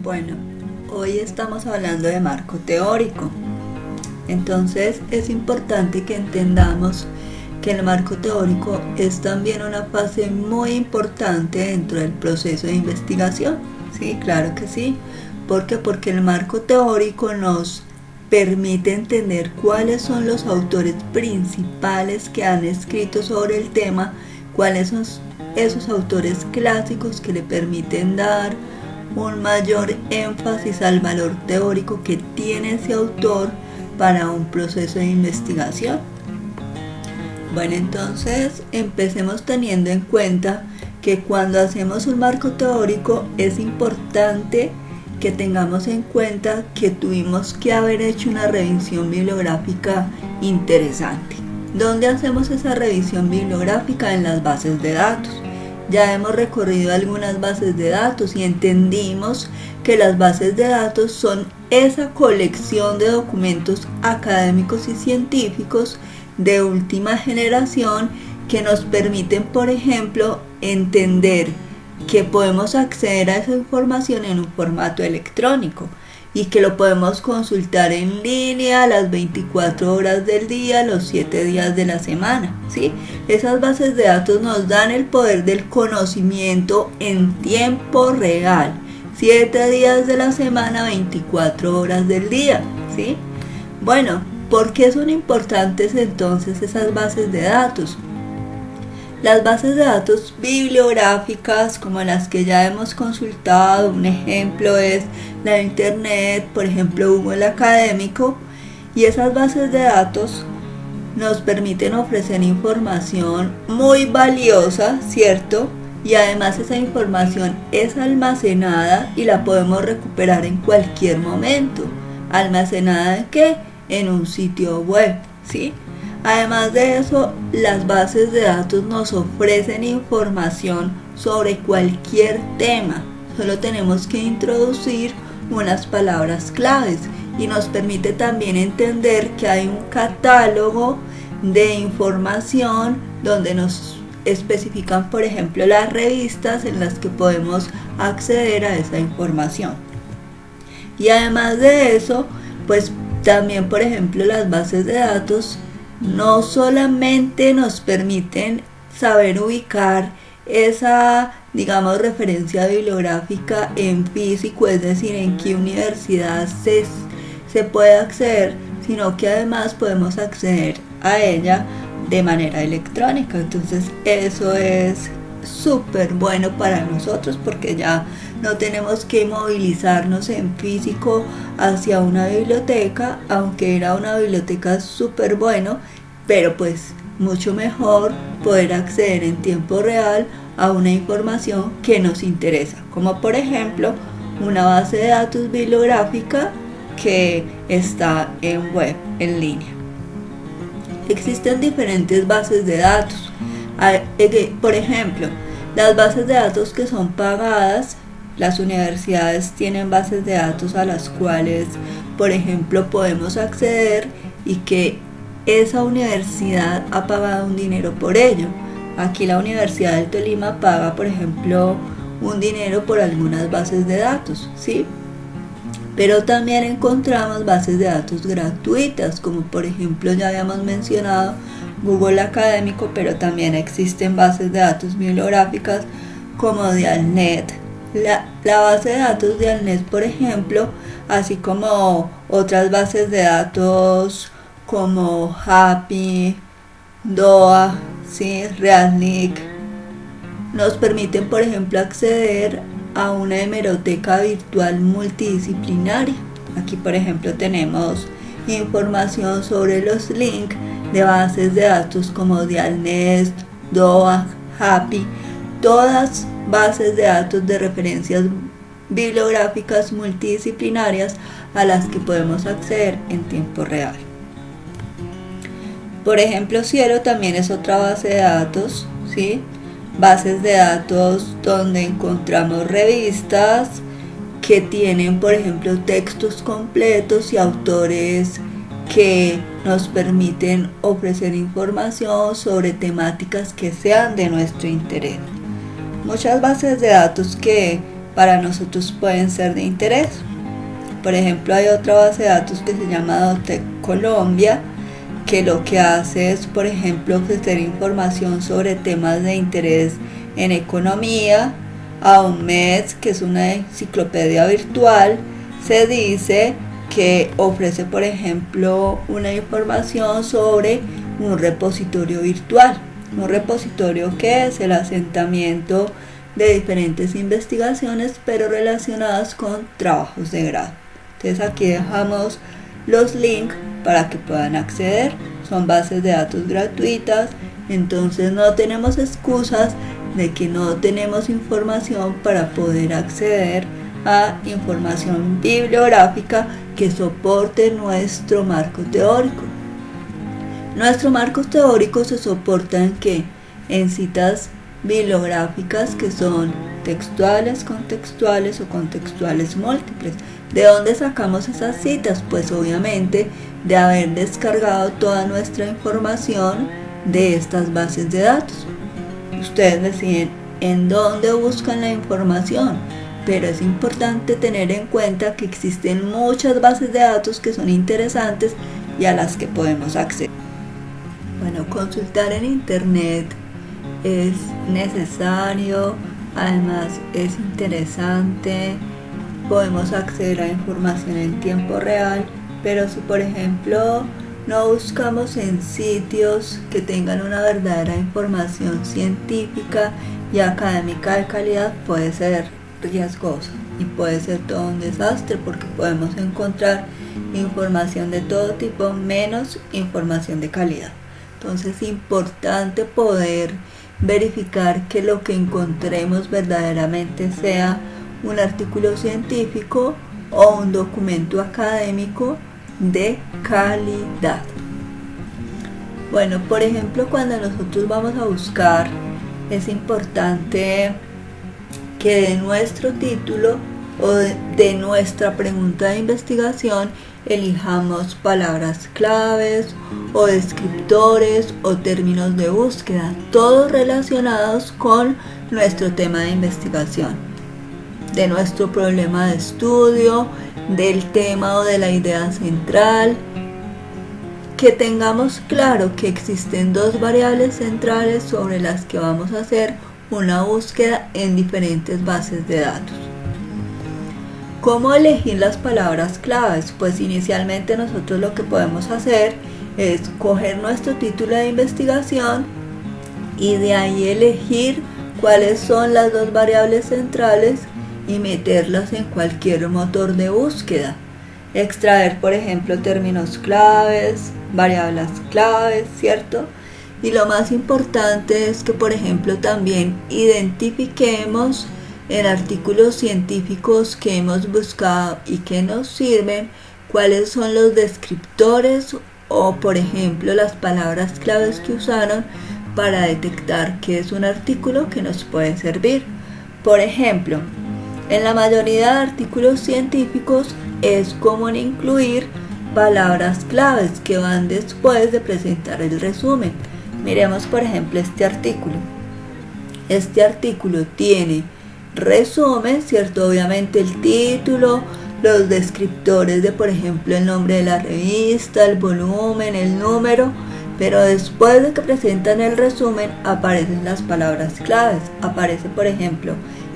Bueno, hoy estamos hablando de marco teórico. Entonces es importante que entendamos que el marco teórico es también una fase muy importante dentro del proceso de investigación. Sí, claro que sí. ¿Por qué? Porque el marco teórico nos permite entender cuáles son los autores principales que han escrito sobre el tema, cuáles son esos autores clásicos que le permiten dar un mayor énfasis al valor teórico que tiene ese autor para un proceso de investigación. Bueno, entonces empecemos teniendo en cuenta que cuando hacemos un marco teórico es importante que tengamos en cuenta que tuvimos que haber hecho una revisión bibliográfica interesante. ¿Dónde hacemos esa revisión bibliográfica? En las bases de datos. Ya hemos recorrido algunas bases de datos y entendimos que las bases de datos son esa colección de documentos académicos y científicos de última generación que nos permiten, por ejemplo, entender que podemos acceder a esa información en un formato electrónico y que lo podemos consultar en línea las 24 horas del día, los 7 días de la semana, ¿sí? Esas bases de datos nos dan el poder del conocimiento en tiempo real, 7 días de la semana, 24 horas del día, ¿sí? Bueno, ¿por qué son importantes entonces esas bases de datos? Las bases de datos bibliográficas, como las que ya hemos consultado, un ejemplo es la de Internet, por ejemplo Google Académico, y esas bases de datos nos permiten ofrecer información muy valiosa, ¿cierto? Y además esa información es almacenada y la podemos recuperar en cualquier momento. ¿Almacenada en qué? En un sitio web, ¿sí? Además de eso, las bases de datos nos ofrecen información sobre cualquier tema. Solo tenemos que introducir unas palabras claves y nos permite también entender que hay un catálogo de información donde nos especifican, por ejemplo, las revistas en las que podemos acceder a esa información. Y además de eso, pues también, por ejemplo, las bases de datos no solamente nos permiten saber ubicar esa, digamos, referencia bibliográfica en físico, es decir, en qué universidad se puede acceder, sino que además podemos acceder a ella de manera electrónica. Entonces eso es súper bueno para nosotros porque ya no tenemos que movilizarnos en físico hacia una biblioteca, aunque era una biblioteca súper bueno, pero pues mucho mejor poder acceder en tiempo real a una información que nos interesa, como por ejemplo una base de datos bibliográfica que está en web, en línea. Existen diferentes bases de datos. Por ejemplo, las bases de datos que son pagadas, las universidades tienen bases de datos a las cuales, por ejemplo, podemos acceder y que esa universidad ha pagado un dinero por ello. Aquí la Universidad del Tolima paga, por ejemplo, un dinero por algunas bases de datos, ¿sí? Pero también encontramos bases de datos gratuitas, como por ejemplo ya habíamos mencionado Google Académico, pero también existen bases de datos bibliográficas como Dialnet. La base de datos Dialnet, por ejemplo, así como otras bases de datos como Happy, DOA, ¿sí? RealNick, nos permiten, por ejemplo, acceder a una hemeroteca virtual multidisciplinaria. Aquí, por ejemplo, tenemos información sobre los links de bases de datos como Dialnet, DOA, Happy, todas bases de datos de referencias bibliográficas multidisciplinarias a las que podemos acceder en tiempo real. Por ejemplo, Cielo también es otra base de datos, ¿sí? Bases de datos donde encontramos revistas que tienen, por ejemplo, textos completos y autores que nos permiten ofrecer información sobre temáticas que sean de nuestro interés. Muchas bases de datos que para nosotros pueden ser de interés. Por ejemplo, hay otra base de datos que se llama Dotec Colombia, que lo que hace es, por ejemplo, ofrecer información sobre temas de interés en economía. AUMED, que es una enciclopedia virtual, se dice que ofrece, por ejemplo, una información sobre un repositorio virtual. Un repositorio que es el asentamiento de diferentes investigaciones, pero relacionadas con trabajos de grado. Entonces aquí dejamos los links para que puedan acceder. Son bases de datos gratuitas, entonces no tenemos excusas de que no tenemos información para poder acceder a información bibliográfica que soporte nuestro marco teórico. Nuestro marco teórico se soporta en citas bibliográficas que son textuales, contextuales o contextuales múltiples. ¿De dónde sacamos esas citas? Pues obviamente de haber descargado toda nuestra información de estas bases de datos. Ustedes deciden en dónde buscan la información, pero es importante tener en cuenta que existen muchas bases de datos que son interesantes y a las que podemos acceder. Bueno, consultar en internet es necesario, además es interesante, podemos acceder a información en tiempo real, pero si por ejemplo no buscamos en sitios que tengan una verdadera información científica y académica de calidad, puede ser riesgoso y puede ser todo un desastre, porque podemos encontrar información de todo tipo menos información de calidad. Entonces es importante poder verificar que lo que encontremos verdaderamente sea un artículo científico o un documento académico de calidad. Bueno, por ejemplo, cuando nosotros vamos a buscar, es importante que de nuestro título o de nuestra pregunta de investigación elijamos palabras claves o descriptores o términos de búsqueda, todos relacionados con nuestro tema de investigación, de nuestro problema de estudio, del tema o de la idea central. Que tengamos claro que existen dos variables centrales sobre las que vamos a hacer una búsqueda en diferentes bases de datos. ¿Cómo elegir las palabras claves? Pues inicialmente nosotros lo que podemos hacer es coger nuestro título de investigación y de ahí elegir cuáles son las dos variables centrales y meterlas en cualquier motor de búsqueda. Extraer, por ejemplo, términos claves, variables claves, ¿cierto? Y lo más importante es que, por ejemplo, también identifiquemos en artículos científicos que hemos buscado y que nos sirven cuáles son los descriptores o, por ejemplo, las palabras claves que usaron para detectar que es un artículo que nos puede servir. Por ejemplo, en la mayoría de artículos científicos es común incluir palabras claves que van después de presentar el resumen. Miremos, por ejemplo, este artículo. Este artículo tiene resumen, ¿cierto? Obviamente el título, los descriptores de, por ejemplo, el nombre de la revista, el volumen, el número, pero después de que presentan el resumen aparecen las palabras claves. Aparece, por ejemplo,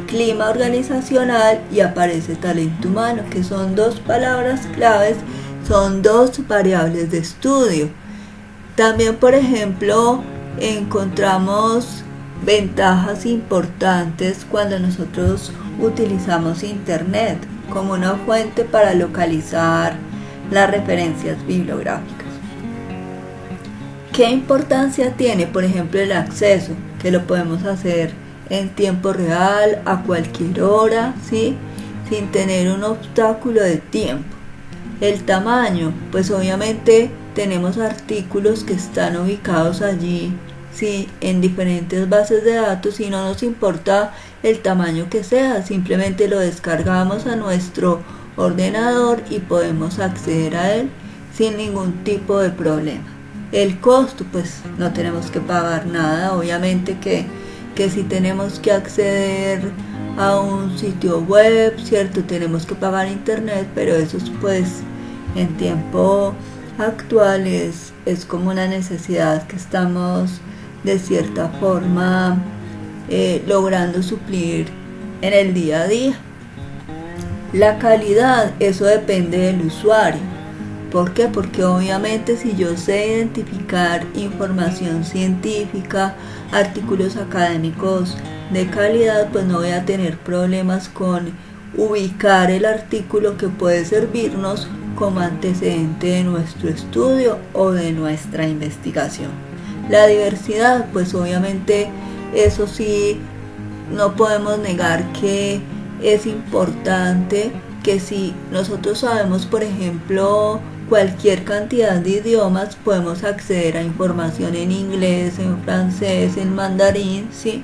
clima organizacional y aparece talento humano, que son dos palabras claves, son dos variables de estudio. También, por ejemplo, encontramos ventajas importantes cuando nosotros utilizamos internet como una fuente para localizar las referencias bibliográficas. ¿Qué importancia tiene, por ejemplo, el acceso? Que lo podemos hacer en tiempo real, a cualquier hora, ¿sí? Sin tener un obstáculo de tiempo. El tamaño, pues obviamente tenemos artículos que están ubicados allí, ¿sí? En diferentes bases de datos y no nos importa el tamaño que sea, simplemente lo descargamos a nuestro ordenador y podemos acceder a él sin ningún tipo de problema. El costo, pues no tenemos que pagar nada, obviamente que que si tenemos que acceder a un sitio web, cierto, tenemos que pagar internet, pero eso pues en tiempo actual es como una necesidad que estamos de cierta forma logrando suplir en el día a día. La calidad, eso depende del usuario. ¿Por qué? Porque obviamente si yo sé identificar información científica, artículos académicos de calidad, pues no voy a tener problemas con ubicar el artículo que puede servirnos como antecedente de nuestro estudio o de nuestra investigación. La diversidad, pues obviamente eso sí, no podemos negar que es importante, que si nosotros sabemos, por ejemplo, cualquier cantidad de idiomas, podemos acceder a información en inglés, en francés, en mandarín, ¿sí?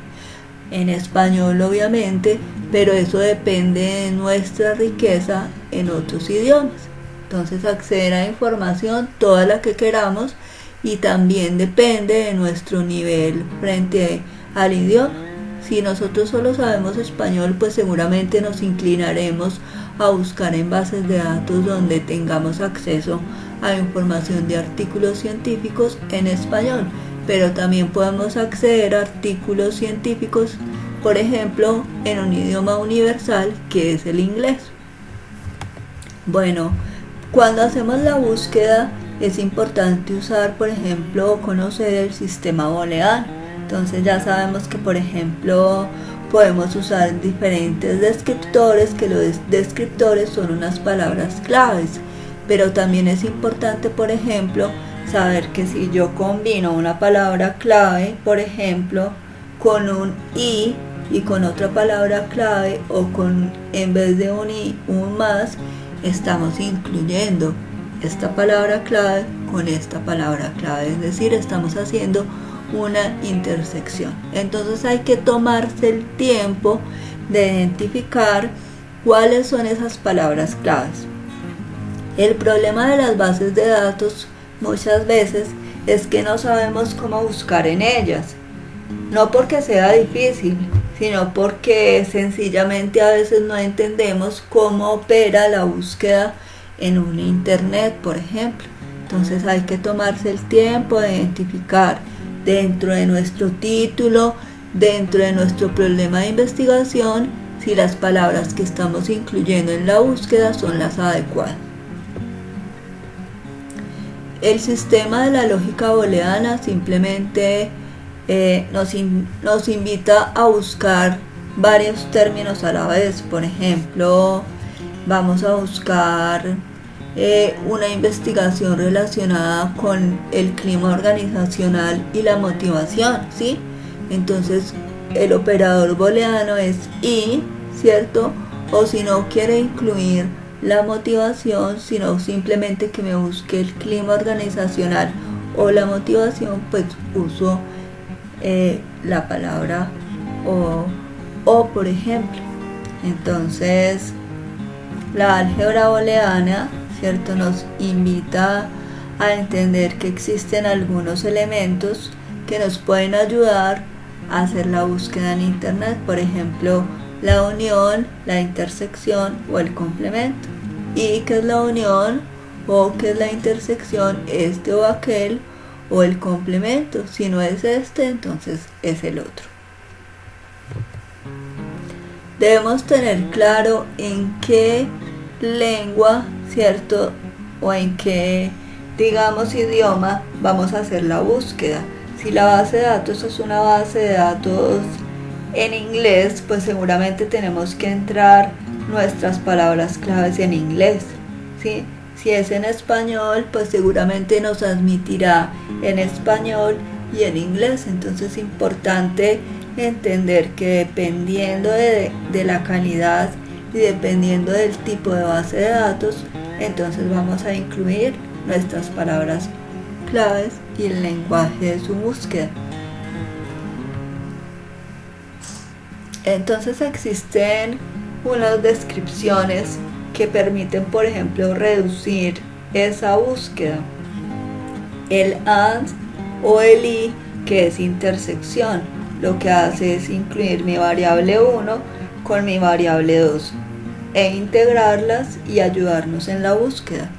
En español obviamente, pero eso depende de nuestra riqueza en otros idiomas. Entonces acceder a información toda la que queramos, y también depende de nuestro nivel frente al idioma. Si nosotros solo sabemos español, pues seguramente nos inclinaremos a buscar en bases de datos donde tengamos acceso a información de artículos científicos en español, pero también podemos acceder a artículos científicos, por ejemplo, en un idioma universal que es el inglés. Bueno, cuando hacemos la búsqueda es importante usar, por ejemplo, o conocer el sistema booleano. Entonces ya sabemos que, por ejemplo, podemos usar diferentes descriptores, que los descriptores son unas palabras claves, pero también es importante, por ejemplo, saber que si yo combino una palabra clave, por ejemplo, con un y con otra palabra clave, o con, en vez de un y, un más, estamos incluyendo esta palabra clave con esta palabra clave, es decir, estamos haciendo una intersección. Entonces hay que tomarse el tiempo de identificar cuáles son esas palabras claves. El problema de las bases de datos muchas veces es que no sabemos cómo buscar en ellas, no porque sea difícil, sino porque sencillamente a veces no entendemos cómo opera la búsqueda en un internet, por ejemplo. Entonces hay que tomarse el tiempo de identificar dentro de nuestro título, dentro de nuestro problema de investigación, si las palabras que estamos incluyendo en la búsqueda son las adecuadas. El sistema de la lógica booleana simplemente nos invita a buscar varios términos a la vez. Por ejemplo, vamos a buscar una investigación relacionada con el clima organizacional y la motivación, ¿sí? Entonces el operador booleano es y, ¿cierto? O si no quiere incluir la motivación, sino simplemente que me busque el clima organizacional o la motivación, pues uso la palabra o, por ejemplo. Entonces la álgebra booleana, ¿cierto?, nos invita a entender que existen algunos elementos que nos pueden ayudar a hacer la búsqueda en internet, por ejemplo, la unión, la intersección o el complemento. ¿Y qué es la unión o qué es la intersección? Este o aquel, o el complemento. Si no es este, entonces es el otro. Debemos tener claro en qué lengua, ¿cierto?, o en qué, digamos, idioma vamos a hacer la búsqueda. Si la base de datos es una base de datos en inglés, pues seguramente tenemos que entrar nuestras palabras claves en inglés, ¿sí? Si es en español, pues seguramente nos admitirá en español y en inglés. Entonces es importante entender que dependiendo de la calidad y dependiendo del tipo de base de datos, entonces vamos a incluir nuestras palabras claves y el lenguaje de su búsqueda. Entonces existen unas descripciones que permiten, por ejemplo, reducir esa búsqueda. El AND o el I, que es intersección. lo que hace es incluir mi variable 1 con mi variable 2 e integrarlas y ayudarnos en la búsqueda.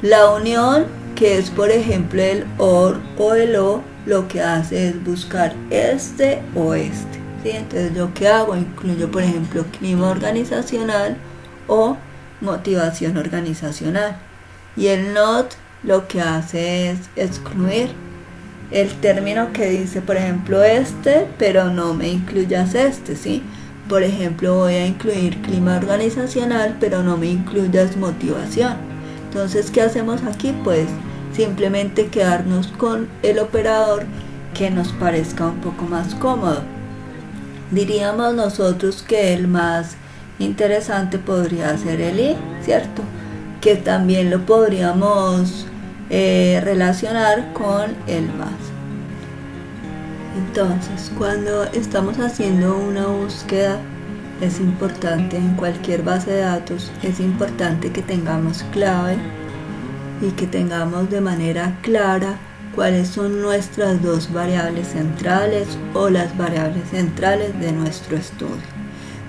La unión, que es por ejemplo el OR o el O, lo que hace es buscar este o este, ¿sí? Entonces yo que hago, incluyo por ejemplo clima organizacional o motivación organizacional. Y el NOT lo que hace es excluir el término que dice por ejemplo este, pero no me incluyas este, ¿sí? Por ejemplo voy a incluir clima organizacional, pero no me incluyas motivación. Entonces, ¿qué hacemos aquí? Pues simplemente quedarnos con el operador que nos parezca un poco más cómodo. Diríamos nosotros que el más interesante podría ser el I, ¿cierto? Que también lo podríamos relacionar con el más. Entonces, cuando estamos haciendo una búsqueda, es importante en cualquier base de datos, es importante que tengamos clave y que tengamos de manera clara cuáles son nuestras dos variables centrales o las variables centrales de nuestro estudio.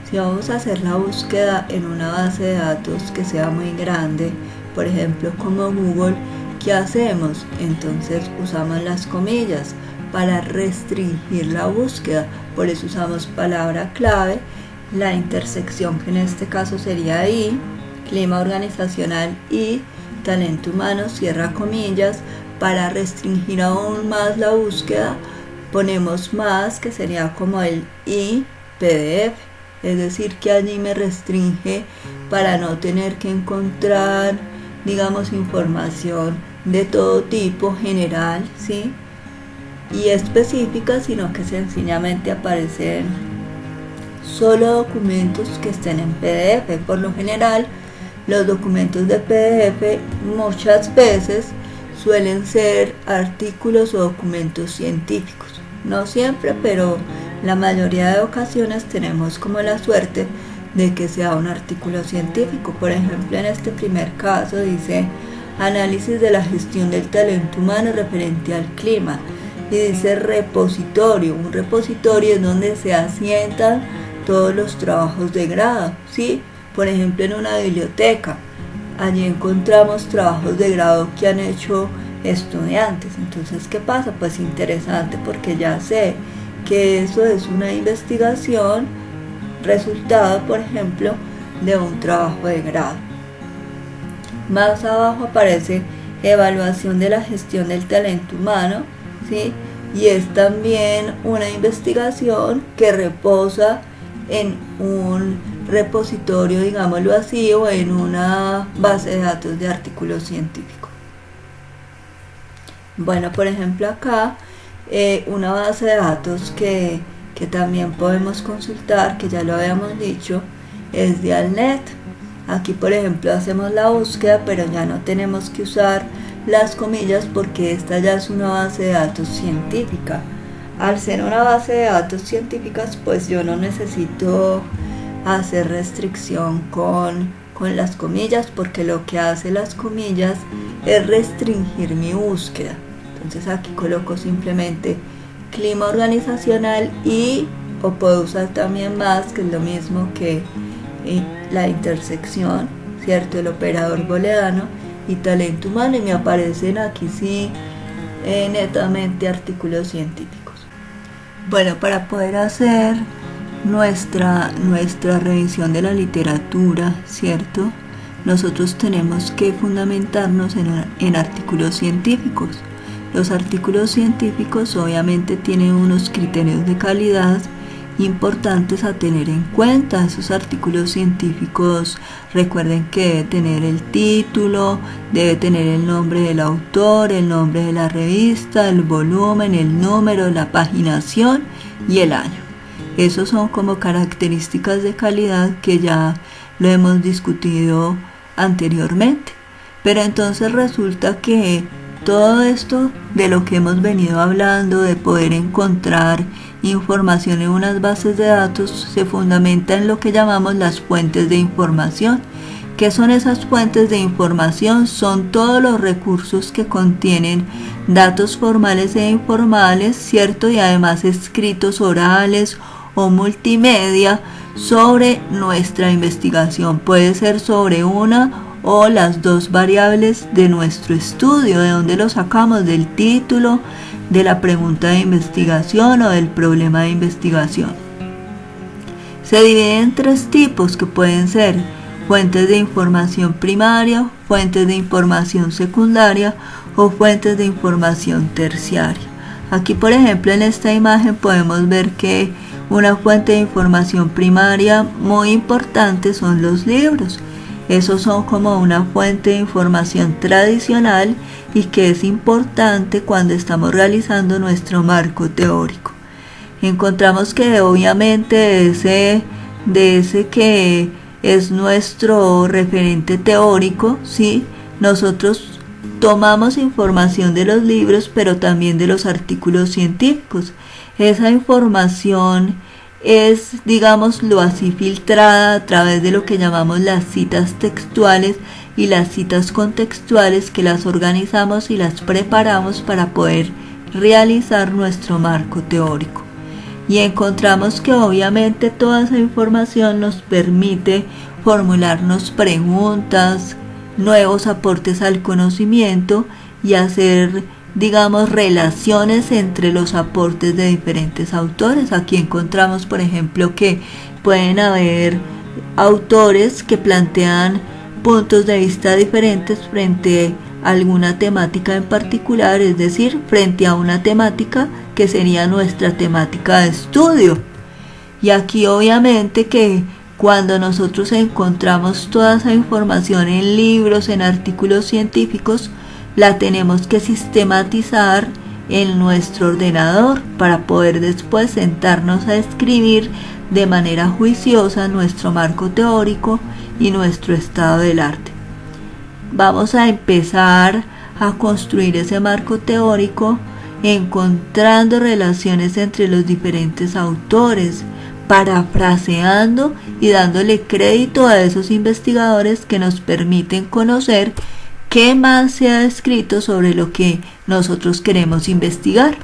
Si vamos a hacer la búsqueda en una base de datos que sea muy grande, por ejemplo como Google, ¿qué hacemos? Entonces usamos las comillas para restringir la búsqueda, por eso usamos palabra clave, la intersección que en este caso sería I, clima organizacional y talento humano, cierra comillas, para restringir aún más la búsqueda ponemos más, que sería como el I PDF, es decir que allí me restringe para no tener que encontrar, digamos, información de todo tipo general, ¿sí? Y específica, sino que sencillamente aparecen solo documentos que estén en PDF. Por lo general, los documentos de PDF muchas veces suelen ser artículos o documentos científicos. No siempre, pero la mayoría de ocasiones tenemos como la suerte de que sea un artículo científico. Por ejemplo, en este primer caso dice análisis de la gestión del talento humano referente al clima. Y dice repositorio. Un repositorio es donde se asientan todos los trabajos de grado, ¿sí? Por ejemplo, en una biblioteca, allí encontramos trabajos de grado que han hecho estudiantes. Entonces, ¿qué pasa? Pues interesante, porque ya sé que eso es una investigación, resultado, por ejemplo, de un trabajo de grado. Más abajo aparece evaluación de la gestión del talento humano, ¿sí? Y es también una investigación que reposa en un repositorio, digámoslo así, o en una base de datos de artículos científicos. Bueno, por ejemplo acá, una base de datos que también podemos consultar, que ya lo habíamos dicho, es de ALNet. Aquí, por ejemplo, hacemos la búsqueda, pero ya no tenemos que usar las comillas porque esta ya es una base de datos científica. Al ser una base de datos científicas, pues yo no necesito hacer restricción con las comillas, porque lo que hace las comillas es restringir mi búsqueda. Entonces aquí coloco simplemente clima organizacional y, o puedo usar también más, que es lo mismo que la intersección, ¿cierto? El operador booleano y talento humano, y me aparecen aquí sí netamente artículos científicos. Bueno, para poder hacer nuestra revisión de la literatura, ¿cierto? Nosotros tenemos que fundamentarnos en artículos científicos. Los artículos científicos obviamente tienen unos criterios de calidad importantes a tener en cuenta. Esos artículos científicos, recuerden que debe tener el título, debe tener el nombre del autor, el nombre de la revista, el volumen, el número, la paginación y el año. Esos son como características de calidad que ya lo hemos discutido anteriormente. Pero entonces resulta que todo esto de lo que hemos venido hablando, de poder encontrar información en unas bases de datos, se fundamenta en lo que llamamos las fuentes de información, ¿Qué son esas fuentes de información? Son todos los recursos que contienen datos formales e informales, ¿cierto? Y además escritos orales o multimedia sobre nuestra investigación. Puede ser sobre una o las dos variables de nuestro estudio. ¿De dónde lo sacamos? Del título, de la pregunta de investigación o del problema de investigación. Se divide en tres tipos que pueden ser fuentes de información primaria, fuentes de información secundaria o fuentes de información terciaria. Aquí, por ejemplo, en esta imagen podemos ver que una fuente de información primaria muy importante son los libros. Esos son como una fuente de información tradicional y que es importante cuando estamos realizando nuestro marco teórico. Encontramos que obviamente de ese que es nuestro referente teórico, ¿sí? Nosotros tomamos información de los libros, pero también de los artículos científicos. Esa información es, digámoslo así, filtrada a través de lo que llamamos las citas textuales y las citas contextuales, que las organizamos y las preparamos para poder realizar nuestro marco teórico. Y encontramos que obviamente toda esa información nos permite formularnos preguntas, nuevos aportes al conocimiento y hacer, digamos, relaciones entre los aportes de diferentes autores. Aquí encontramos, por ejemplo, que pueden haber autores que plantean puntos de vista diferentes frente a alguna temática en particular, es decir, frente a una temática que sería nuestra temática de estudio. Y aquí obviamente que cuando nosotros encontramos toda esa información en libros, en artículos científicos, la tenemos que sistematizar en nuestro ordenador para poder después sentarnos a escribir de manera juiciosa nuestro marco teórico y nuestro estado del arte. Vamos a empezar a construir ese marco teórico encontrando relaciones entre los diferentes autores, parafraseando y dándole crédito a esos investigadores que nos permiten conocer qué más se ha escrito sobre lo que nosotros queremos investigar.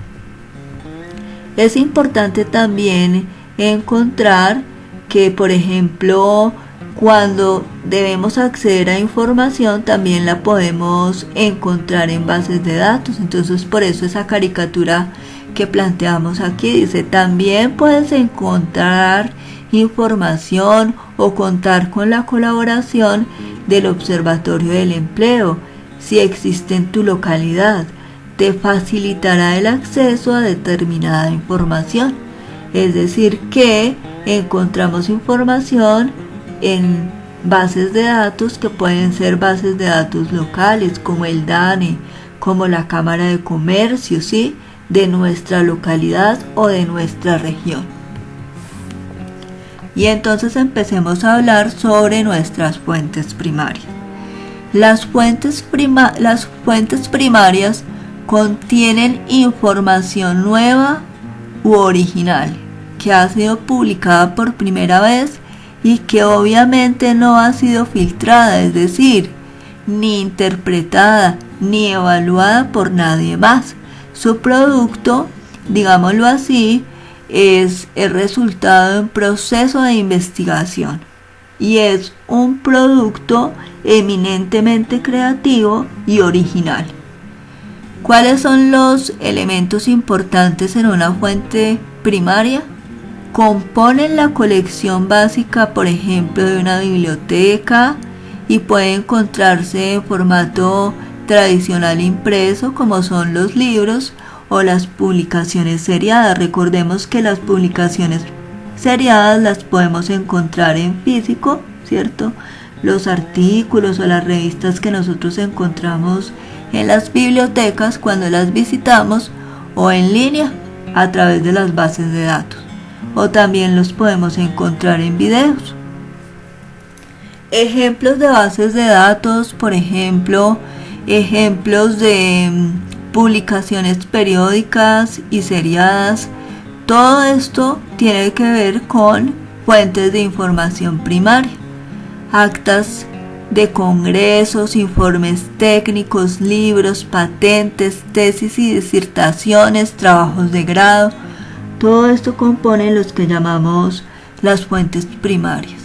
Es importante también encontrar que, por ejemplo, cuando debemos acceder a información también la podemos encontrar en bases de datos. Entonces, por eso esa caricatura que planteamos aquí dice: también puedes encontrar información o contar con la colaboración del Observatorio del Empleo si existe en tu localidad. Te facilitará el acceso a determinada información. Es decir, que encontramos información en bases de datos que pueden ser bases de datos locales, como el DANE, como la Cámara de Comercio, ¿sí?, de nuestra localidad o de nuestra región. Y entonces empecemos a hablar sobre nuestras fuentes primarias. Las fuentes primarias contienen información nueva u original que ha sido publicada por primera vez y que obviamente no ha sido filtrada, es decir, ni interpretada ni evaluada por nadie más. Su producto, digámoslo así, es el resultado de un proceso de investigación y es un producto eminentemente creativo y original. ¿Cuáles son los elementos importantes en una fuente primaria? Componen la colección básica, por ejemplo, de una biblioteca, y puede encontrarse en formato tradicional impreso, como son los libros o las publicaciones seriadas. Recordemos que las publicaciones seriadas las podemos encontrar en físico, ¿cierto? Los artículos o las revistas que nosotros encontramos en las bibliotecas cuando las visitamos, o en línea a través de las bases de datos, o también los podemos encontrar en videos. Ejemplos de bases de datos, por ejemplo, ejemplos de publicaciones periódicas y seriadas. Todo esto tiene que ver con fuentes de información primaria. Actas de congresos, informes técnicos, libros, patentes, tesis y disertaciones, trabajos de grado. Todo esto compone los que llamamos las fuentes primarias.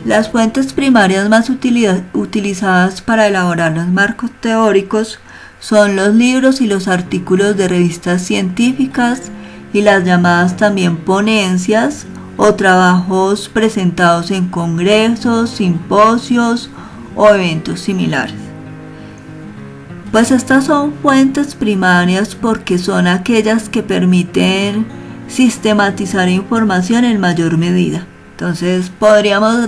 Las fuentes primarias más utilizadas para elaborar los marcos teóricos son los libros y los artículos de revistas científicas y las llamadas también ponencias o trabajos presentados en congresos, simposios o eventos similares. Pues estas son fuentes primarias porque son aquellas que permiten sistematizar información en mayor medida. Entonces podríamos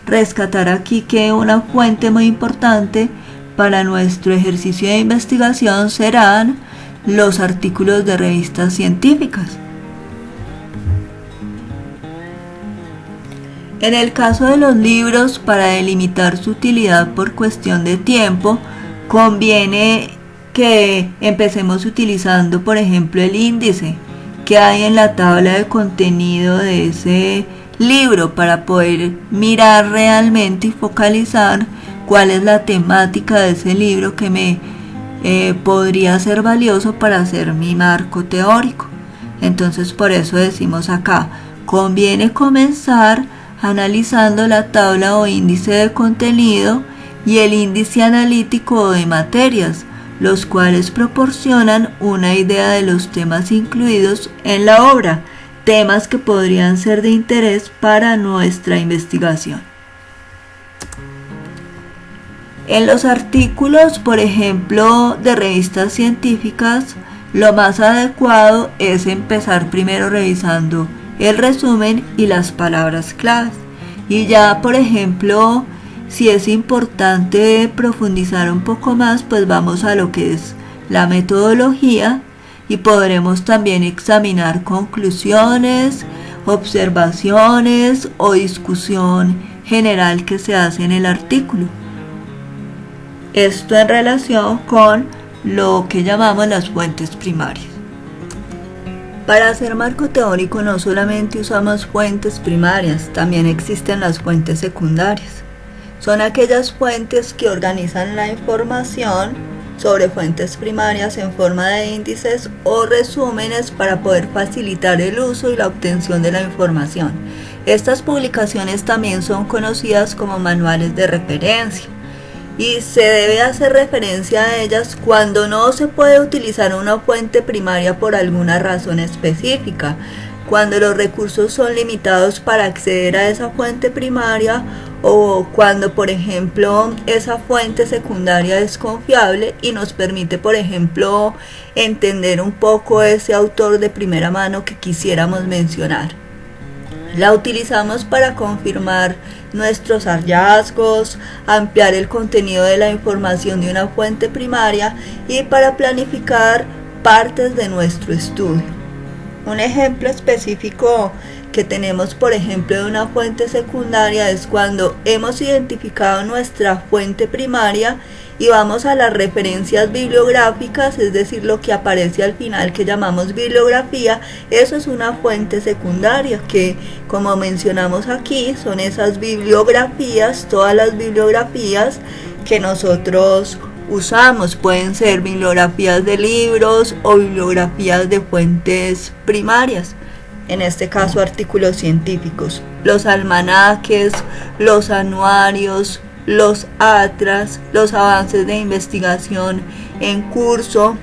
rescatar aquí que una fuente muy importante para nuestro ejercicio de investigación serán los artículos de revistas científicas. En el caso de los libros, para delimitar su utilidad por cuestión de tiempo, conviene que empecemos utilizando, por ejemplo, el índice que hay en la tabla de contenido de ese libro para poder mirar realmente y focalizar cuál es la temática de ese libro que me podría ser valioso para hacer mi marco teórico. Entonces, por eso decimos acá, conviene comenzar analizando la tabla o índice de contenido y el índice analítico de materias, los cuales proporcionan una idea de los temas incluidos en la obra, temas que podrían ser de interés para nuestra investigación. En los artículos, por ejemplo, de revistas científicas, lo más adecuado es empezar primero revisando el resumen y las palabras claves. Y ya, por ejemplo, si es importante profundizar un poco más, pues vamos a lo que es la metodología y podremos también examinar conclusiones, observaciones o discusión general que se hace en el artículo. Esto en relación con lo que llamamos las fuentes primarias. Para hacer marco teórico no solamente usamos fuentes primarias, también existen las fuentes secundarias. Son aquellas fuentes que organizan la información sobre fuentes primarias en forma de índices o resúmenes para poder facilitar el uso y la obtención de la información. Estas publicaciones también son conocidas como manuales de referencia y se debe hacer referencia a ellas cuando no se puede utilizar una fuente primaria por alguna razón específica, cuando los recursos son limitados para acceder a esa fuente primaria o cuando, por ejemplo, esa fuente secundaria es confiable y nos permite, por ejemplo, entender un poco ese autor de primera mano que quisiéramos mencionar. La utilizamos para confirmar nuestros hallazgos, ampliar el contenido de la información de una fuente primaria y para planificar partes de nuestro estudio. Un ejemplo específico que tenemos, por ejemplo, de una fuente secundaria es cuando hemos identificado nuestra fuente primaria y vamos a las referencias bibliográficas, es decir, lo que aparece al final que llamamos bibliografía. Eso es una fuente secundaria que, como mencionamos aquí, son esas bibliografías, todas las bibliografías que nosotros usamos. Pueden ser bibliografías de libros o bibliografías de fuentes primarias, en este caso artículos científicos, los almanaques, los anuarios, los atlas, los avances de investigación en curso,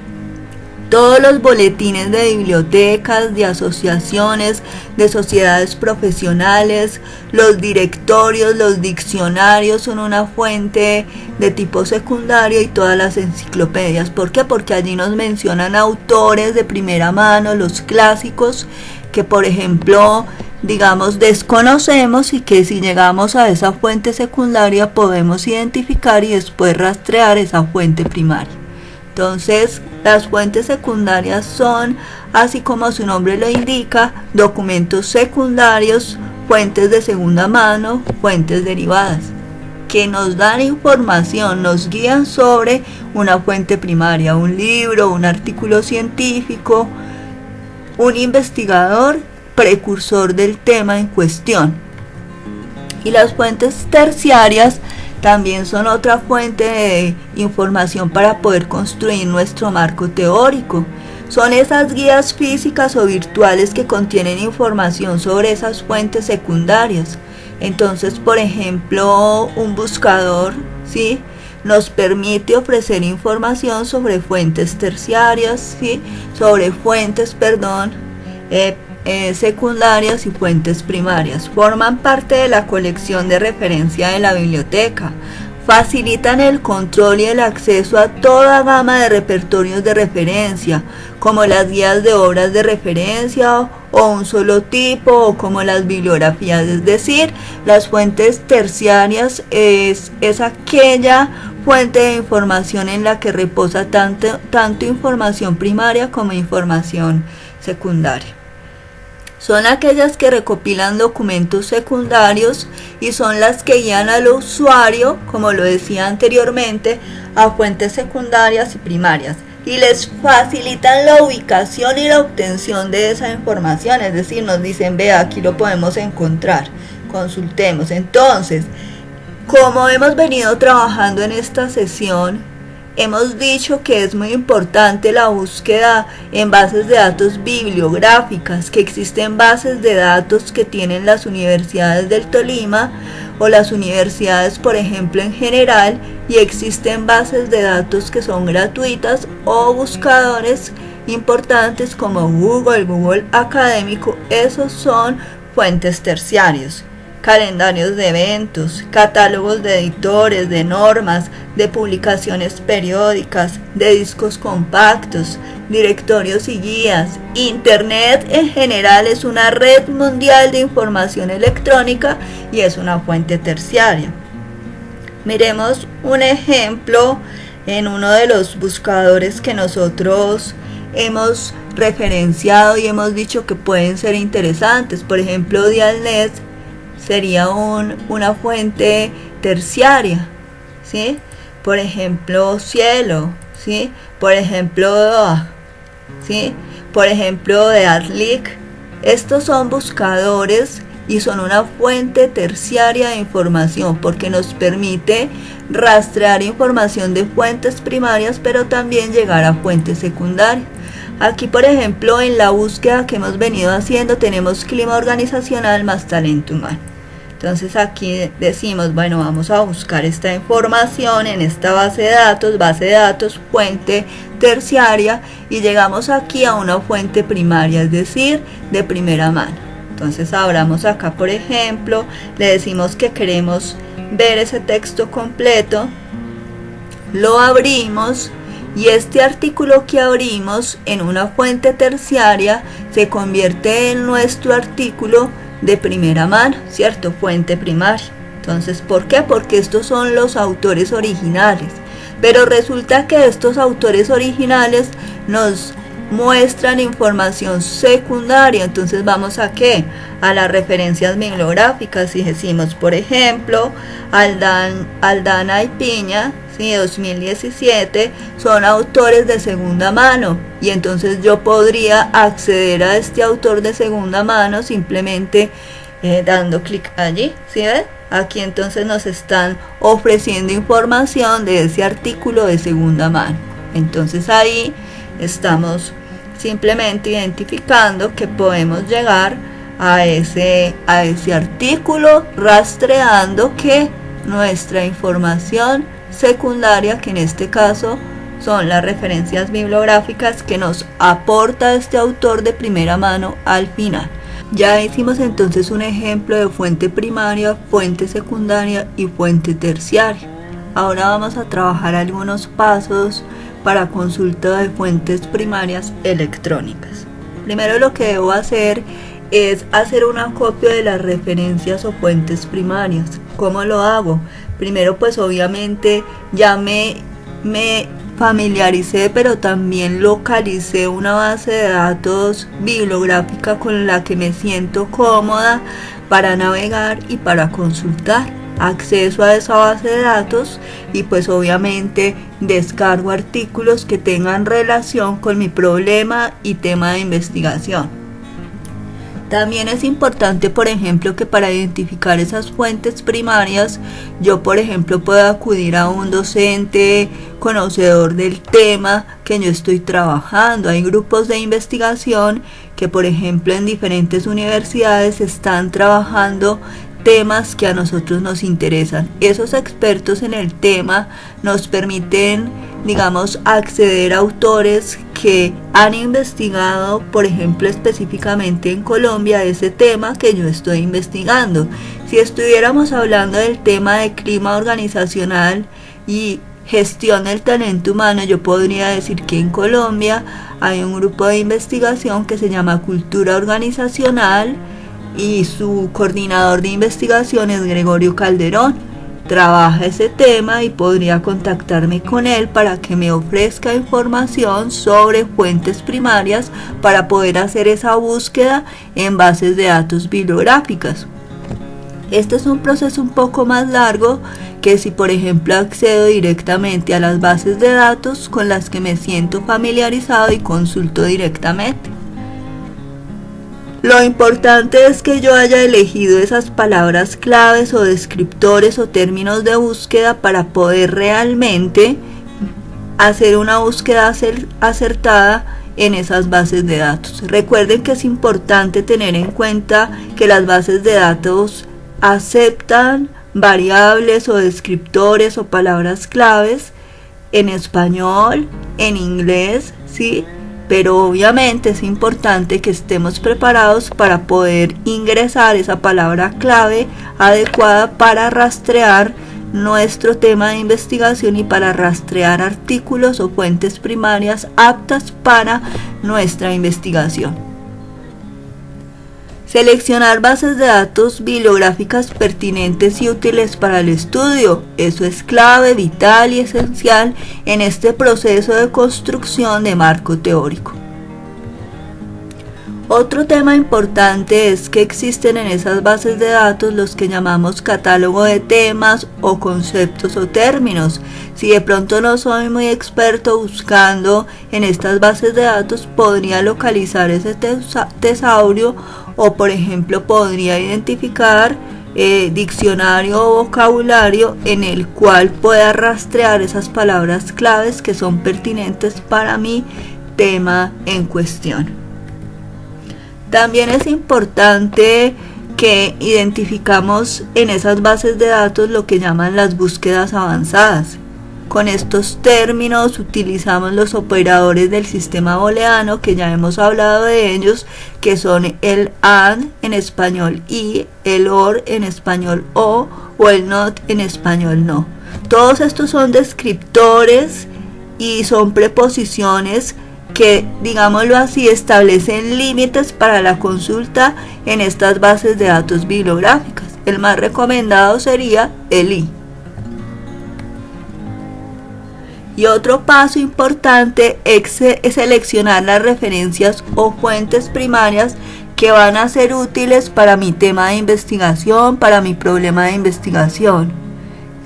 todos los boletines de bibliotecas, de asociaciones, de sociedades profesionales, los directorios, los diccionarios son una fuente de tipo secundario y todas las enciclopedias. ¿Por qué? Porque allí nos mencionan autores de primera mano, los clásicos, que por ejemplo, digamos, desconocemos y que si llegamos a esa fuente secundaria podemos identificar y después rastrear esa fuente primaria. Entonces, las fuentes secundarias son, así como su nombre lo indica, documentos secundarios, fuentes de segunda mano, fuentes derivadas, que nos dan información, nos guían sobre una fuente primaria, un libro, un artículo científico, un investigador precursor del tema en cuestión. Y las fuentes terciarias también son otra fuente de información para poder construir nuestro marco teórico. Son esas guías físicas o virtuales que contienen información sobre esas fuentes secundarias. Entonces, por ejemplo, un buscador, ¿sí?, nos permite ofrecer información sobre fuentes terciarias, ¿sí?, sobre fuentes, secundarias y fuentes primarias. Forman parte de la colección de referencia de la biblioteca. Facilitan el control y el acceso a toda gama de repertorios de referencia, como las guías de obras de referencia o un solo tipo, o como las bibliografías. Es decir, las fuentes terciarias es aquella fuente de información en la que reposa tanto información primaria como información secundaria. Son aquellas que recopilan documentos secundarios y son las que guían al usuario, como lo decía anteriormente, a fuentes secundarias y primarias, y les facilitan la ubicación y la obtención de esa información. Es decir, nos dicen, vea, aquí lo podemos encontrar, consultemos. Entonces, como hemos venido trabajando en esta sesión, hemos dicho que es muy importante la búsqueda en bases de datos bibliográficas, que existen bases de datos que tienen las universidades del Tolima o las universidades, por ejemplo, en general, y existen bases de datos que son gratuitas o buscadores importantes como Google Académico. Esos son fuentes terciarios. Calendarios de eventos, catálogos de editores, de normas, de publicaciones periódicas, de discos compactos, directorios y guías. Internet en general es una red mundial de información electrónica y es una fuente terciaria. Miremos un ejemplo en uno de los buscadores que nosotros hemos referenciado y hemos dicho que pueden ser interesantes. Por ejemplo, Dialnet sería una fuente terciaria, ¿sí? Por ejemplo, Cielo, ¿sí? Por ejemplo, DOA, ¿sí? Por ejemplo, de Adlic. Estos son buscadores y son una fuente terciaria de información porque nos permite rastrear información de fuentes primarias, pero también llegar a fuentes secundarias. Aquí, por ejemplo, en la búsqueda que hemos venido haciendo tenemos clima organizacional más talento humano. Entonces aquí decimos, bueno, vamos a buscar esta información en esta base de datos, fuente terciaria, y llegamos aquí a una fuente primaria, es decir, de primera mano. Entonces abramos acá, por ejemplo, le decimos que queremos ver ese texto completo, lo abrimos y este artículo que abrimos en una fuente terciaria se convierte en nuestro artículo de primera mano, ¿cierto? Fuente primaria. Entonces, ¿por qué? Porque estos son los autores originales. Pero resulta que estos autores originales nos muestran información secundaria. Entonces vamos a ¿qué? A las referencias bibliográficas y decimos, por ejemplo, Aldana y Piña, ¿sí? 2017, son autores de segunda mano, y entonces yo podría acceder a este autor de segunda mano simplemente dando clic allí, ¿sí ven? Aquí entonces nos están ofreciendo información de ese artículo de segunda mano. Entonces ahí estamos simplemente identificando que podemos llegar a ese artículo rastreando que nuestra información secundaria, que en este caso son las referencias bibliográficas que nos aporta este autor de primera mano al final. Ya hicimos entonces un ejemplo de fuente primaria, fuente secundaria y fuente terciaria. Ahora vamos a trabajar algunos pasos para consulta de fuentes primarias electrónicas. Primero lo que debo hacer es hacer una copia de las referencias o fuentes primarias. ¿Cómo lo hago? Primero pues obviamente ya me familiaricé, pero también localicé una base de datos bibliográfica con la que me siento cómoda para navegar y para consultar. Acceso a esa base de datos y pues obviamente descargo artículos que tengan relación con mi problema y tema de investigación. También es importante, por ejemplo, que para identificar esas fuentes primarias, yo, por ejemplo, pueda acudir a un docente conocedor del tema que yo estoy trabajando. Hay grupos de investigación que, por ejemplo, en diferentes universidades están trabajando temas que a nosotros nos interesan. Esos expertos en el tema nos permiten, digamos, acceder a autores que han investigado, por ejemplo, específicamente en Colombia, ese tema que yo estoy investigando. Si estuviéramos hablando del tema de clima organizacional y gestión del talento humano, yo podría decir que en Colombia hay un grupo de investigación que se llama Cultura Organizacional y su coordinador de investigación es Gregorio Calderón. Trabaja ese tema y podría contactarme con él para que me ofrezca información sobre fuentes primarias para poder hacer esa búsqueda en bases de datos bibliográficas. Este es un proceso un poco más largo que si, por ejemplo, accedo directamente a las bases de datos con las que me siento familiarizado y consulto directamente. Lo importante es que yo haya elegido esas palabras claves o descriptores o términos de búsqueda para poder realmente hacer una búsqueda acertada en esas bases de datos. Recuerden que es importante tener en cuenta que las bases de datos aceptan variables o descriptores o palabras claves en español, en inglés, ¿sí? Pero obviamente es importante que estemos preparados para poder ingresar esa palabra clave adecuada para rastrear nuestro tema de investigación y para rastrear artículos o fuentes primarias aptas para nuestra investigación. Seleccionar bases de datos bibliográficas pertinentes y útiles para el estudio. Eso es clave, vital y esencial en este proceso de construcción de marco teórico. Otro tema importante es que existen en esas bases de datos los que llamamos catálogo de temas o conceptos o términos. Si de pronto no soy muy experto buscando en estas bases de datos, podría localizar ese tesaurio o, por ejemplo, podría identificar diccionario o vocabulario en el cual pueda rastrear esas palabras claves que son pertinentes para mi tema en cuestión. También es importante que identificamos en esas bases de datos lo que llaman las búsquedas avanzadas. Con estos términos utilizamos los operadores del sistema booleano, que ya hemos hablado de ellos, que son el AND en español y el OR en español o el NOT en español no. Todos estos son descriptores y son preposiciones que, digámoslo así, establecen límites para la consulta en estas bases de datos bibliográficas. El más recomendado sería el I. Y otro paso importante es seleccionar las referencias o fuentes primarias que van a ser útiles para mi tema de investigación, para mi problema de investigación.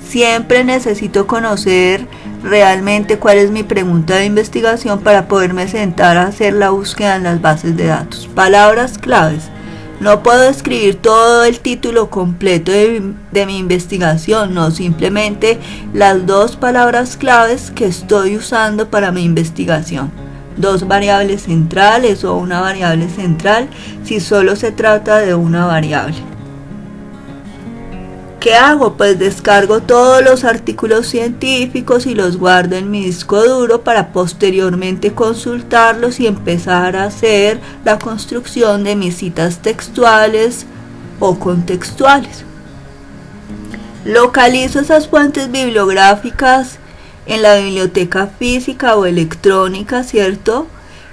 Siempre necesito conocer realmente cuál es mi pregunta de investigación para poderme sentar a hacer la búsqueda en las bases de datos. Palabras claves. No puedo escribir todo el título completo de mi investigación, no, simplemente las dos palabras claves que estoy usando para mi investigación. Dos variables centrales o una variable central si solo se trata de una variable. ¿Qué hago? Pues descargo todos los artículos científicos y los guardo en mi disco duro para posteriormente consultarlos y empezar a hacer la construcción de mis citas textuales o contextuales. Localizo esas fuentes bibliográficas en la biblioteca física o electrónica, ¿cierto?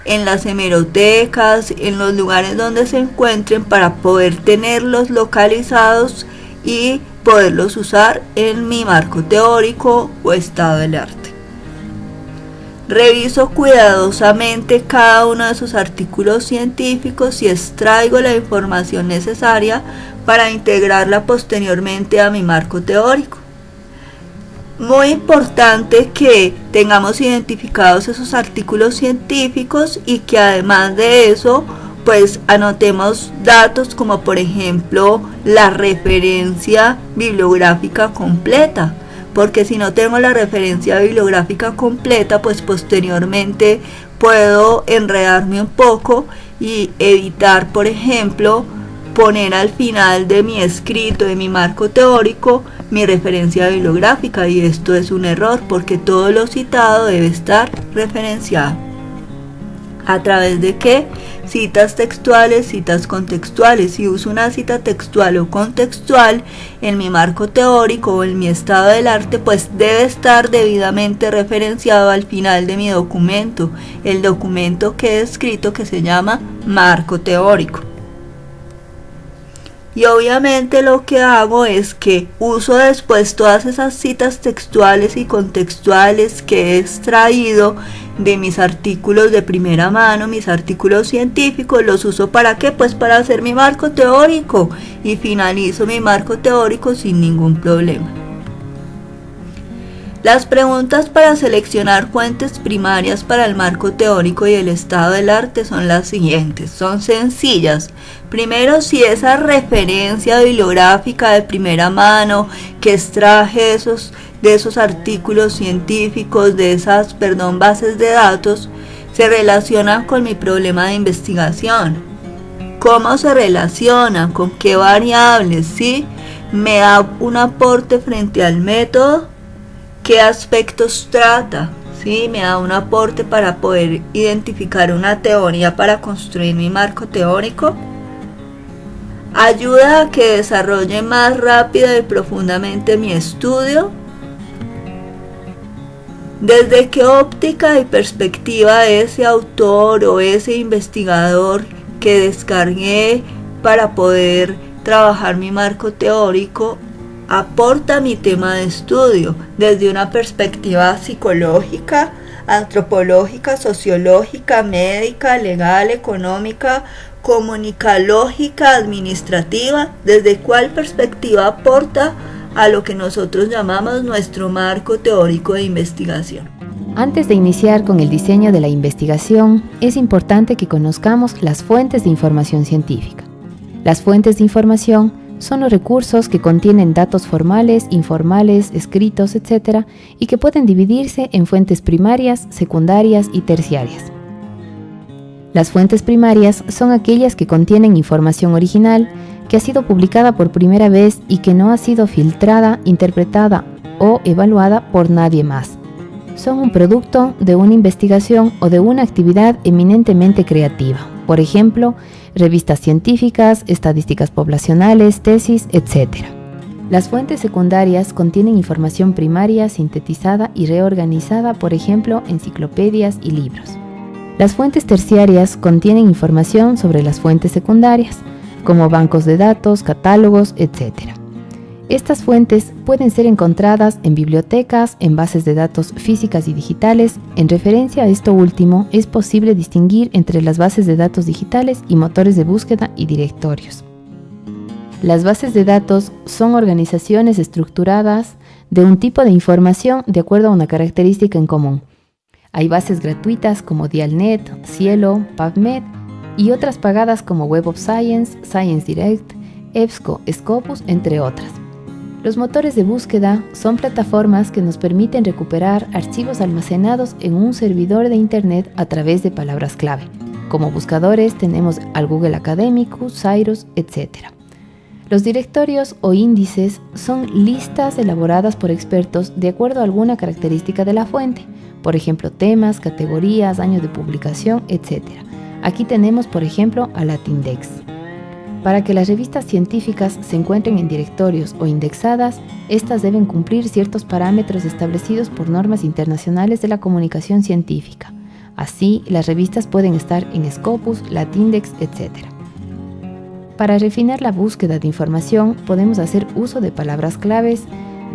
En las hemerotecas, en los lugares donde se encuentren para poder tenerlos localizados y poderlos usar en mi marco teórico o estado del arte. Reviso cuidadosamente cada uno de esos artículos científicos y extraigo la información necesaria para integrarla posteriormente a mi marco teórico. Muy importante que tengamos identificados esos artículos científicos y que además de eso pues anotemos datos como por ejemplo la referencia bibliográfica completa, porque si no tengo la referencia bibliográfica completa, pues posteriormente puedo enredarme un poco y evitar, por ejemplo, poner al final de mi escrito, de mi marco teórico, mi referencia bibliográfica, y esto es un error porque todo lo citado debe estar referenciado. ¿A través de qué? Citas textuales, citas contextuales. Si uso una cita textual o contextual en mi marco teórico o en mi estado del arte, pues debe estar debidamente referenciado al final de mi documento, el documento que he escrito, que se llama marco teórico. Y obviamente lo que hago es que uso después todas esas citas textuales y contextuales que he extraído de mis artículos de primera mano, mis artículos científicos. ¿Los uso para qué? Pues para hacer mi marco teórico, y finalizo mi marco teórico sin ningún problema. Las preguntas para seleccionar fuentes primarias para el marco teórico y el estado del arte son las siguientes. Son sencillas. Primero, si esa referencia bibliográfica de primera mano que extraje de esos artículos científicos, de esas, bases de datos, se relacionan con mi problema de investigación. ¿Cómo se relacionan? ¿Con qué variables? ¿Sí? ¿Me da un aporte frente al método? ¿Qué aspectos trata? ¿Sí? Me da un aporte para poder identificar una teoría para construir mi marco teórico. ¿Ayuda a que desarrolle más rápido y profundamente mi estudio? ¿Desde qué óptica y perspectiva ese autor o ese investigador que descargué para poder trabajar mi marco teórico aporta mi tema de estudio? Desde una perspectiva psicológica, antropológica, sociológica, médica, legal, económica, comunicalógica, administrativa. ¿Desde cuál perspectiva aporta a lo que nosotros llamamos nuestro marco teórico de investigación? Antes de iniciar con el diseño de la investigación, es importante que conozcamos las fuentes de información científica. Las fuentes de información son los recursos que contienen datos formales, informales, escritos, etc., y que pueden dividirse en fuentes primarias, secundarias y terciarias. Las fuentes primarias son aquellas que contienen información original, que ha sido publicada por primera vez y que no ha sido filtrada, interpretada o evaluada por nadie más. Son un producto de una investigación o de una actividad eminentemente creativa. Por ejemplo, revistas científicas, estadísticas poblacionales, tesis, etc. Las fuentes secundarias contienen información primaria sintetizada y reorganizada, por ejemplo, enciclopedias y libros. Las fuentes terciarias contienen información sobre las fuentes secundarias, como bancos de datos, catálogos, etc. Estas fuentes pueden ser encontradas en bibliotecas, en bases de datos físicas y digitales. En referencia a esto último, es posible distinguir entre las bases de datos digitales y motores de búsqueda y directorios. Las bases de datos son organizaciones estructuradas de un tipo de información de acuerdo a una característica en común. Hay bases gratuitas como Dialnet, Cielo, PubMed, y otras pagadas como Web of Science, ScienceDirect, EBSCO, Scopus, entre otras. Los motores de búsqueda son plataformas que nos permiten recuperar archivos almacenados en un servidor de Internet a través de palabras clave. Como buscadores tenemos al Google Academicus, Cyrus, etc. Los directorios o índices son listas elaboradas por expertos de acuerdo a alguna característica de la fuente, por ejemplo, temas, categorías, año de publicación, etc. Aquí tenemos, por ejemplo, a Latindex. Para que las revistas científicas se encuentren en directorios o indexadas, estas deben cumplir ciertos parámetros establecidos por normas internacionales de la comunicación científica. Así, las revistas pueden estar en Scopus, Latindex, etc. Para refinar la búsqueda de información, podemos hacer uso de palabras claves,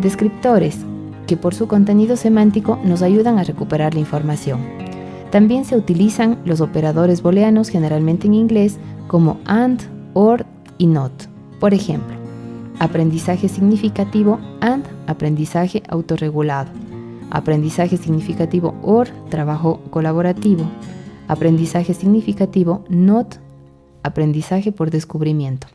descriptores, que por su contenido semántico nos ayudan a recuperar la información. También se utilizan los operadores booleanos, generalmente en inglés, como AND, OR y NOT. Por ejemplo, aprendizaje significativo AND, aprendizaje autorregulado. Aprendizaje significativo OR, trabajo colaborativo. Aprendizaje significativo NOT, aprendizaje por descubrimiento.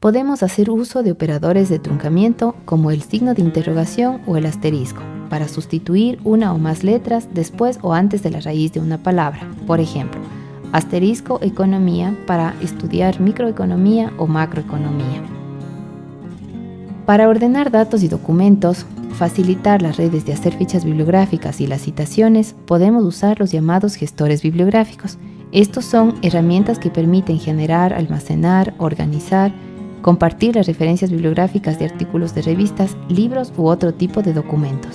Podemos hacer uso de operadores de truncamiento como el signo de interrogación o el asterisco para sustituir una o más letras después o antes de la raíz de una palabra. Por ejemplo, asterisco economía para estudiar microeconomía o macroeconomía. Para ordenar datos y documentos, facilitar las redes de hacer fichas bibliográficas y las citaciones, podemos usar los llamados gestores bibliográficos. Estos son herramientas que permiten generar, almacenar, organizar, compartir las referencias bibliográficas de artículos de revistas, libros u otro tipo de documentos.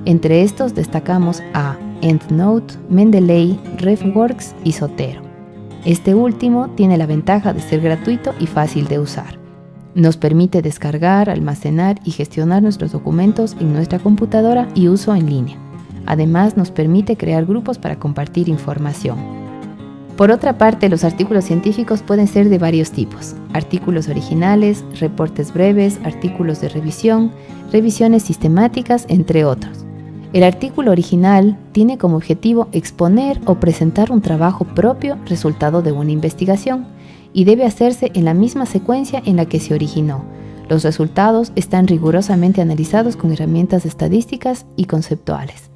Entre estos destacamos a EndNote, Mendeley, RefWorks y Zotero. Este último tiene la ventaja de ser gratuito y fácil de usar. Nos permite descargar, almacenar y gestionar nuestros documentos en nuestra computadora y uso en línea. Además, nos permite crear grupos para compartir información. Por otra parte, los artículos científicos pueden ser de varios tipos: artículos originales, reportes breves, artículos de revisión, revisiones sistemáticas, entre otros. El artículo original tiene como objetivo exponer o presentar un trabajo propio resultado de una investigación y debe hacerse en la misma secuencia en la que se originó. Los resultados están rigurosamente analizados con herramientas estadísticas y conceptuales.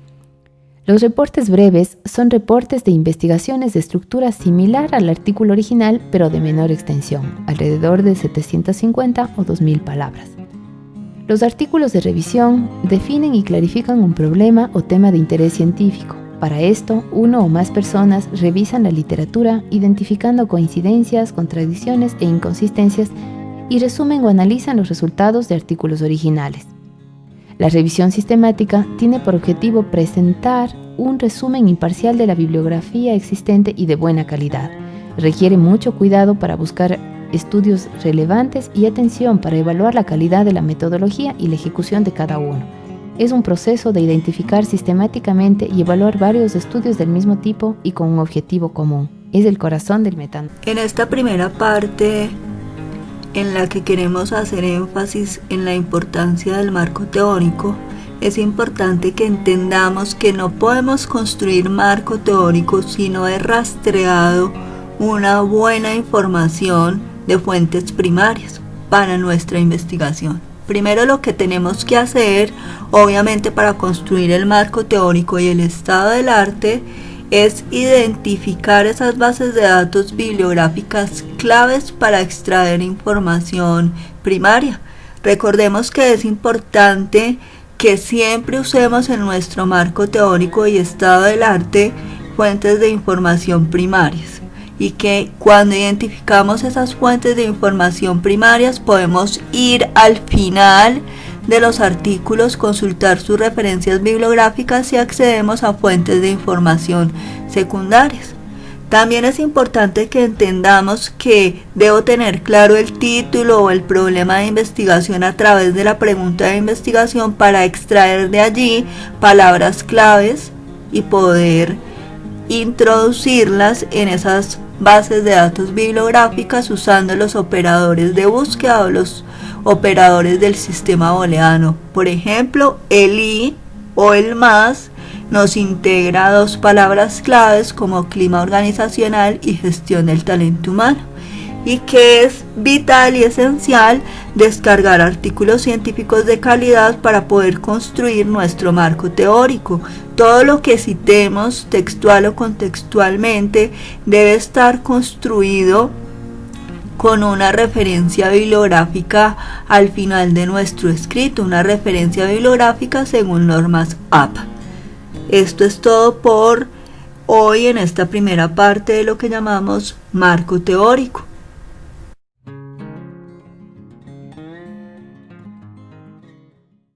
Los reportes breves son reportes de investigaciones de estructura similar al artículo original, pero de menor extensión, alrededor de 750 o 2000 palabras. Los artículos de revisión definen y clarifican un problema o tema de interés científico. Para esto, uno o más personas revisan la literatura, identificando coincidencias, contradicciones e inconsistencias y resumen o analizan los resultados de artículos originales. La revisión sistemática tiene por objetivo presentar un resumen imparcial de la bibliografía existente y de buena calidad. Requiere mucho cuidado para buscar estudios relevantes y atención para evaluar la calidad de la metodología y la ejecución de cada uno. Es un proceso de identificar sistemáticamente y evaluar varios estudios del mismo tipo y con un objetivo común. Es el corazón del metaanálisis. En esta primera parte, en la que queremos hacer énfasis en la importancia del marco teórico, es importante que entendamos que no podemos construir marco teórico si no es rastreado una buena información de fuentes primarias para nuestra investigación. Primero, lo que tenemos que hacer, obviamente, para construir el marco teórico y el estado del arte, es identificar esas bases de datos bibliográficas claves para extraer información primaria. Recordemos que es importante que siempre usemos en nuestro marco teórico y estado del arte fuentes de información primarias, y que cuando identificamos esas fuentes de información primarias podemos ir al final de los artículos, consultar sus referencias bibliográficas y accedemos a fuentes de información secundarias. También es importante que entendamos que debo tener claro el título o el problema de investigación a través de la pregunta de investigación para extraer de allí palabras claves y poder introducirlas en esas bases de datos bibliográficas usando los operadores de búsqueda o los operadores del sistema booleano. Por ejemplo, el y o el más nos integra dos palabras claves como clima organizacional y gestión del talento humano, y que es vital y esencial descargar artículos científicos de calidad para poder construir nuestro marco teórico. Todo lo que citemos, textual o contextualmente, debe estar construido con una referencia bibliográfica al final de nuestro escrito, una referencia bibliográfica según normas APA. Esto es todo por hoy en esta primera parte de lo que llamamos marco teórico.